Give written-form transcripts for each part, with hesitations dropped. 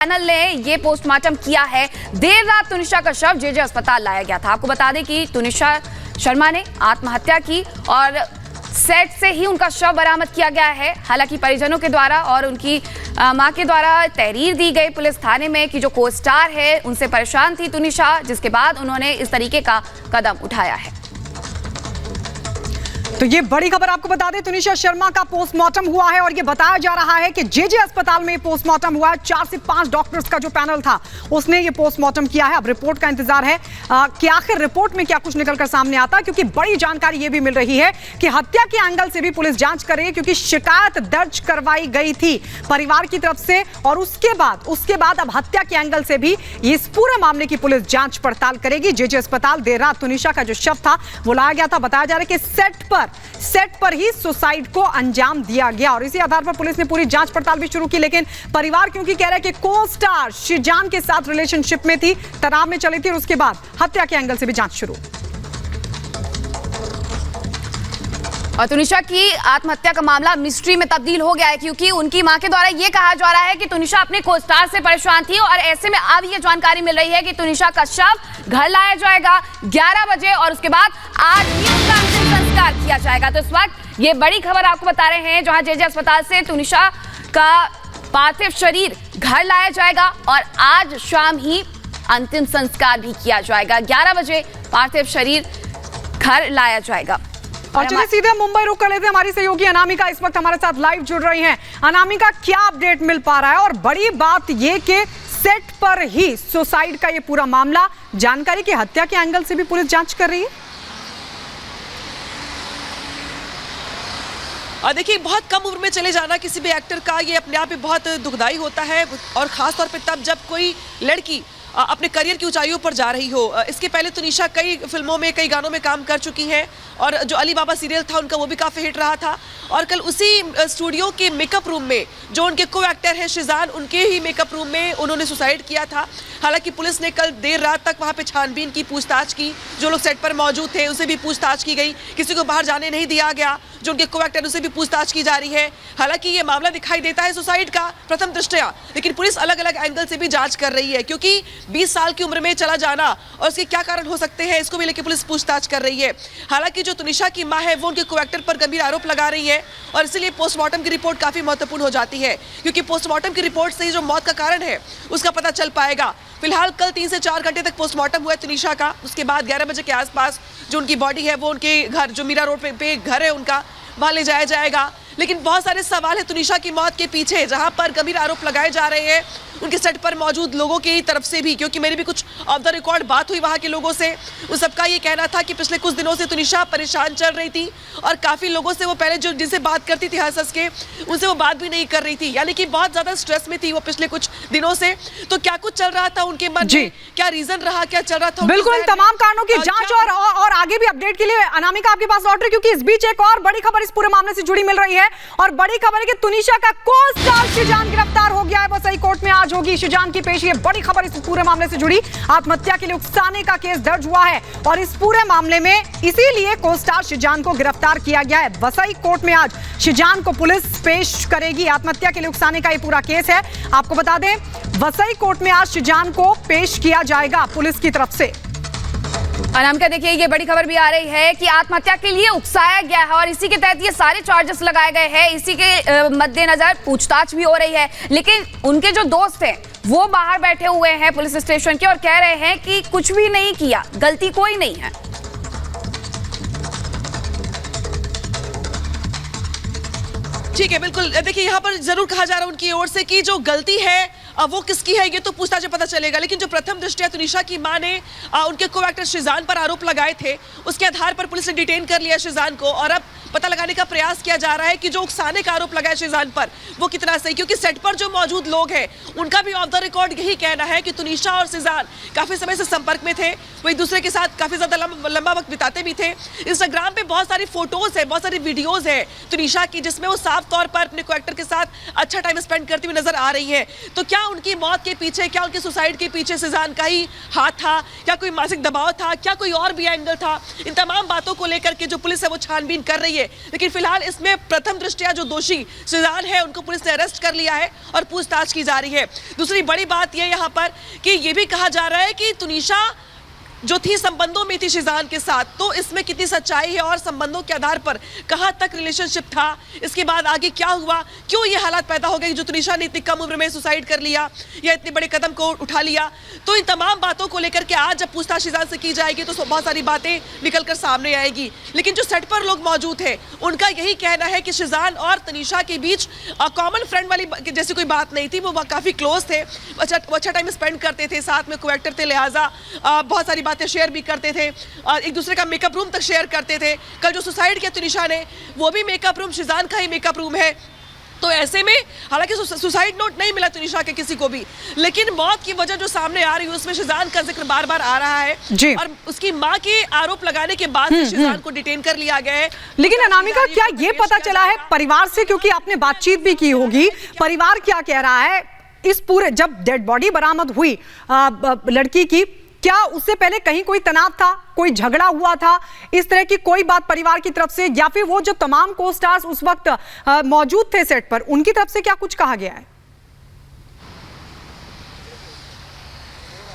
Panel ने ये postmortem किया है। देर रात तुनिशा का शव जेजे अस्पताल लाया गया था। आपको बता दें कि तुनिशा शर्मा ने आत्महत्या की और सेट से ही उनका शव बरामद किया गया है। हालांकि परिजनों के द्वारा और उनकी मां के द्वारा तहरीर दी गई पुलिस थाने में कि जो को स्टार है उनसे परेशान थी तुनिशा, जिसके बाद उन्होंने इस तरीके का कदम उठाया है। तो ये बड़ी खबर आपको बता दें, तुनिशा शर्मा का पोस्टमार्टम हुआ है और ये बताया जा रहा है कि जेजे अस्पताल में पोस्टमार्टम हुआ है। 4 से 5 डॉक्टर्स का जो पैनल था उसने ये पोस्टमार्टम किया है। अब रिपोर्ट का इंतजार है कि आखिर रिपोर्ट में क्या कुछ निकलकर सामने आता है, क्योंकि बड़ी जानकारी ये भी मिल रही है कि हत्या के एंगल से भी पुलिस जांच कर रही है, क्योंकि शिकायत दर्ज करवाई गई थी परिवार की तरफ से और उसके बाद अब हत्या के एंगल से भी इस पूरे मामले की पुलिस जांच पड़ताल करेगी। जेजे अस्पताल देर रात तुनिशा का जो शव था वो लाया गया था। बताया जा रहा है कि सेट पर ही सुसाइड को अंजाम दिया गया और इसी आधार पर पुलिस ने पूरी जांच पड़ताल भी शुरू की। लेकिन परिवार क्योंकि कह रहा है कि को स्टार शिजान के साथ रिलेशनशिप में थी, तनाव में चली थी और उसके बाद हत्या के एंगल से भी जांच शुरू। और तुनिशा की आत्महत्या का मामला मिस्ट्री में तब्दील हो गया है, क्योंकि उनकी मां के द्वारा यह कहा जा रहा है कि तुनिशा अपने को स्टार से परेशान थी और ऐसे में अब यह जानकारी मिल रही है कि तुनिशा का शव घर लाया जाएगा 11 बजे और उसके बाद आज ही उसका अंतिम संस्कार किया जाएगा। तो इस वक्त ये बड़ी खबर आपको बता रहे हैं, जहां जेजे अस्पताल से तुनिशा का पार्थिव शरीर घर लाया जाएगा और आज शाम ही अंतिम संस्कार भी किया जाएगा। 11 बजे पार्थिव शरीर घर लाया जाएगा। और चलिए सीधे मुंबई रुक कर लेते हैं। हमारी सहयोगी अनामिका इस वक्त हमारे साथ लाइव जुड़ रही हैं। अनामिका, क्या अपडेट मिल पा रहा है? और बड़ी बात ये कि सेट पर ही सुसाइड का ये पूरा मामला, जानकारी की हत्या के एंगल से भी पुलिस जांच कर रही है। देखिए, बहुत कम उम्र में चले जाना किसी भी एक्टर का ये अपने आप में बहुत दुखदाई होता है और खास तौर पे तब जब कोई लड़की अपने करियर की ऊंचाइयों पर जा रही हो। इसके पहले तुनिशा कई फिल्मों में, कई गानों में काम कर चुकी हैं और जो अली बाबा सीरियल था उनका वो भी काफ़ी हिट रहा था। और कल उसी स्टूडियो के मेकअप रूम में जो उनके को एक्टर हैं शिजान, उनके ही मेकअप रूम में उन्होंने सुसाइड किया था। हालांकि पुलिस ने कल देर रात तक वहाँ पे छानबीन की, पूछताछ की। जो लोग सेट पर मौजूद थे उनसे भी पूछताछ की गई, किसी को बाहर जाने नहीं दिया गया। जो उनके को एक्टर उनसे भी पूछताछ की जा रही है। हालांकि ये मामला दिखाई देता है सुसाइड का प्रथम दृष्टया, लेकिन पुलिस अलग अलग एंगल से भी जांच कर रही है, क्योंकि 20 साल की उम्र में चला जाना और उसके क्या कारण हो सकते हैं इसको भी लेकर पुलिस पूछताछ कर रही है। हालांकि जो तुनिशा की मां है वो उनके को एक्टर पर गंभीर आरोप लगा रही है और इसलिए पोस्टमार्टम की रिपोर्ट काफी महत्वपूर्ण हो जाती है, क्योंकि पोस्टमार्टम की रिपोर्ट से ही जो मौत का कारण है उसका पता चल पाएगा। फिलहाल कल 3 से 4 घंटे तक पोस्टमार्टम हुआ है तुनिशा का। उसके बाद 11 बजे के आसपास जो उनकी बॉडी है वो उनके घर, जो मीरा रोड पे घर है उनका, वहां ले जाया जाएगा। लेकिन बहुत सारे सवाल है तुनिशा की मौत के पीछे, जहां पर गंभीर आरोप लगाए जा रहे हैं उनके सेट पर मौजूद लोगों की तरफ से भी, क्योंकि मेरी भी कुछ ऑफ द रिकॉर्ड बात हुई वहां के लोगों से। उन सबका ये कहना था कि पिछले कुछ दिनों से तुनिशा परेशान चल रही थी और काफी लोगों से वो पहले जो जिनसे बात करती थी हंस के, उनसे वो बात भी नहीं कर रही थी, यानी कि बहुत ज्यादा स्ट्रेस में थी वो पिछले कुछ दिनों से। तो क्या कुछ चल रहा था उनके मन में, क्या रीजन रहा, क्या चल रहा था? बिल्कुल, तमाम कारणों की जांच और आगे भी अपडेट के लिए अनामिका आपके पास लौट रही, क्योंकि इस बीच एक और बड़ी खबर इस पूरे मामले से जुड़ी मिल रही है। और बड़ी खबर है कि तुनिशा का को स्टार शिजान गिरफ्तार हो गया है। वसई कोर्ट में आज होगी शिजान की पेशी। बड़ी खबर इस पूरे मामले से जुड़ी, आत्महत्या के लिए उकसाने का केस दर्ज हुआ है और इस पूरे मामले में इसीलिए को स्टार शिजान को गिरफ्तार किया गया है। वसई कोर्ट में आज शिजान को पुलिस पेश करेगी। आत्महत्या के लिए उकसाने का ये पूरा केस है। आपको बता दें, वसई कोर्ट में आज शिजान को पेश किया जाएगा पुलिस की तरफ से। अनामिका, देखिए ये बड़ी खबर भी आ रही है कि आत्महत्या के लिए उकसाया गया है और इसी के तहत ये सारे चार्जेस लगाए गए हैं। इसी के मद्देनजर पूछताछ भी हो रही है। लेकिन उनके जो दोस्त हैं वो बाहर बैठे हुए हैं पुलिस स्टेशन के और कह रहे हैं कि कुछ भी नहीं किया, गलती कोई नहीं है। ठीक है, बिल्कुल। देखिए, यहाँ पर जरूर कहा जा रहा है उनकी ओर से कि जो गलती है वो किसकी है ये तो पूछताछ में पता चलेगा। लेकिन जो प्रथम दृष्टया तुनिशा की मां ने उनके को एक्टर शिजान पर आरोप लगाए थे, उसके आधार पर पुलिस ने डिटेन कर लिया शिजान को और अब पता लगाने का प्रयास किया जा रहा है कि जो उकसाने का आरोप लगाया शिजान पर वो कितना सही, क्योंकि सेट पर जो मौजूद लोग हैं उनका भी ऑफ द रिकॉर्ड यही कहना है कि तुनिशा और शिजान काफी समय से संपर्क में थे, वो एक दूसरे के साथ काफी ज्यादा लंबा वक्त बिताते भी थे। इंस्टाग्राम पे बहुत सारी फोटोज है, बहुत सारी वीडियोज है तुनिशा की, जिसमें वो साफ तौर पर अपने को एक्टर के साथ अच्छा टाइम स्पेंड करती हुई नजर आ रही है। तो क्या क्या उनकी मौत के पीछे, क्या उनके सुसाइड के पीछे शिजान का ही हाथ था, क्या कोई मानसिक दबाव था, क्या कोई और भी एंगल था? इन तमाम बातों को लेकर के जो पुलिस है वो छानबीन कर रही है। लेकिन फिलहाल इसमें प्रथम दृष्टया जो दोषी शिजान है उनको पुलिस ने अरेस्ट कर लिया है और पूछताछ की जा रही है। दूसरी बड़ी बात यह यहाँ पर कि ये भी कहा जा रहा है कि तुनिशा जो थी संबंधों में थी शिजान के साथ, तो इसमें कितनी सच्चाई है और संबंधों के आधार पर कहां तक रिलेशनशिप था, इसके बाद आगे क्या हुआ, क्यों ये हालात पैदा हो गए कि जो तुनिशा ने इतनी कम उम्र में सुसाइड कर लिया या इतने बड़े कदम को उठा लिया। तो इन तमाम बातों को लेकर के आज जब पूछताछ शिजान से की जाएगी तो बहुत सारी बातें निकल कर सामने आएगी। लेकिन जो सेट पर लोग मौजूद हैं उनका यही कहना है कि शिजान और तनिषा के बीच कॉमन फ्रेंड वाली जैसी कोई बात नहीं थी। वो काफी क्लोज थे, अच्छा टाइम स्पेंड करते थे, साथ में को एक्टर थे, लिहाजा बहुत सारी बातें शेयर भी करते थे और एक दूसरे का मेकअप रूम तक शेयर करते थे। कल जो सुसाइड किया तुनिशा ने वो भी मेकअप रूम शिजान का ही मेकअप रूम है। तो ऐसे में हालांकि सुसाइड नोट नहीं मिला तुनिशा के किसी को भी, लेकिन मौत की वजह जो सामने आ रही है उसमें शिजान का जिक्र बार बार आ रहा है जी। और उसकी मां के आरोप लगाने के बाद शिजान को डिटेन कर लिया गया है। लेकिन अनामिका, क्या ये पता चला है परिवार से, क्योंकि आपने बातचीत भी की होगी, परिवार क्या कह रहा है इस पूरे, जब डेड बॉडी बरामद हुई लड़की की, क्या उससे पहले कहीं कोई तनाव था, कोई झगड़ा हुआ था, इस तरह की कोई बात परिवार की तरफ से, या फिर वो जो तमाम को स्टार्स उस वक्त मौजूद थे सेट पर, उनकी तरफ से क्या कुछ कहा गया है?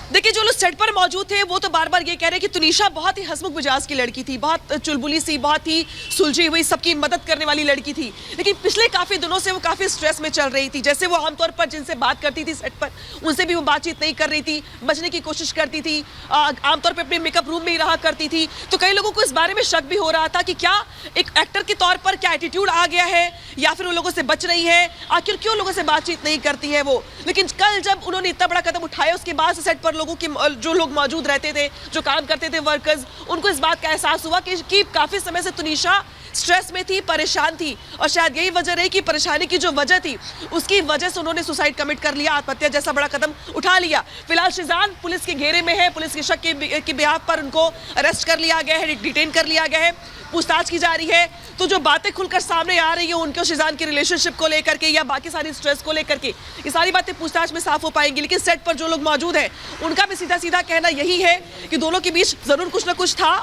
देखिए, जो लोग सेट पर मौजूद थे वो तो बार बार ये कह रहे हैं कि तुनिशा बहुत ही हंसमुख मिजाज की लड़की थी, बहुत चुलबुली सी, बहुत ही सुलझी हुई, सबकी मदद करने वाली लड़की थी। लेकिन पिछले काफी दिनों से वो काफी स्ट्रेस में चल रही थी। जैसे वो आमतौर पर जिनसे बात करती थी सेट पर, उनसे भी वो बातचीत नहीं कर रही थी, बचने की कोशिश करती थी, आमतौर पर अपने मेकअप रूम में ही रहा करती थी। तो कई लोगों को इस बारे में शक भी हो रहा था कि क्या एक एक्टर के तौर पर क्या एटीट्यूड आ गया है या फिर वो लोगों से बच रही है, आखिर क्यों लोगों से बातचीत नहीं करती है वो। लेकिन कल जब उन्होंने इतना बड़ा कदम उठाया उसके बाद सेट पर लोगों की, जो लोग मौजूद रहते थे, जो काम करते थे, वर्कर्स, उनको इस बात का एहसास हुआ कि काफी समय से तुनिशा स्ट्रेस में थी, परेशान थी और शायद यही वजह रही कि परेशानी की जो वजह थी उसकी वजह से उन्होंने सुसाइड कमिट कर लिया, आत्महत्या जैसा बड़ा कदम उठा लिया। फिलहाल शिजान पुलिस के घेरे में है, पुलिस के शक के बिहाफ पर उनको अरेस्ट कर लिया गया है, डिटेन कर लिया गया है, पूछताछ की जा रही है। तो जो बातें खुलकर सामने आ रही है उनके और शिजान की रिलेशनशिप को लेकर के या बाकी सारी स्ट्रेस को लेकर के, ये सारी बातें पूछताछ में साफ हो पाएंगी। लेकिन सेट पर जो लोग मौजूद हैं उनका भी सीधा सीधा कहना यही है कि दोनों के बीच जरूर कुछ ना कुछ था।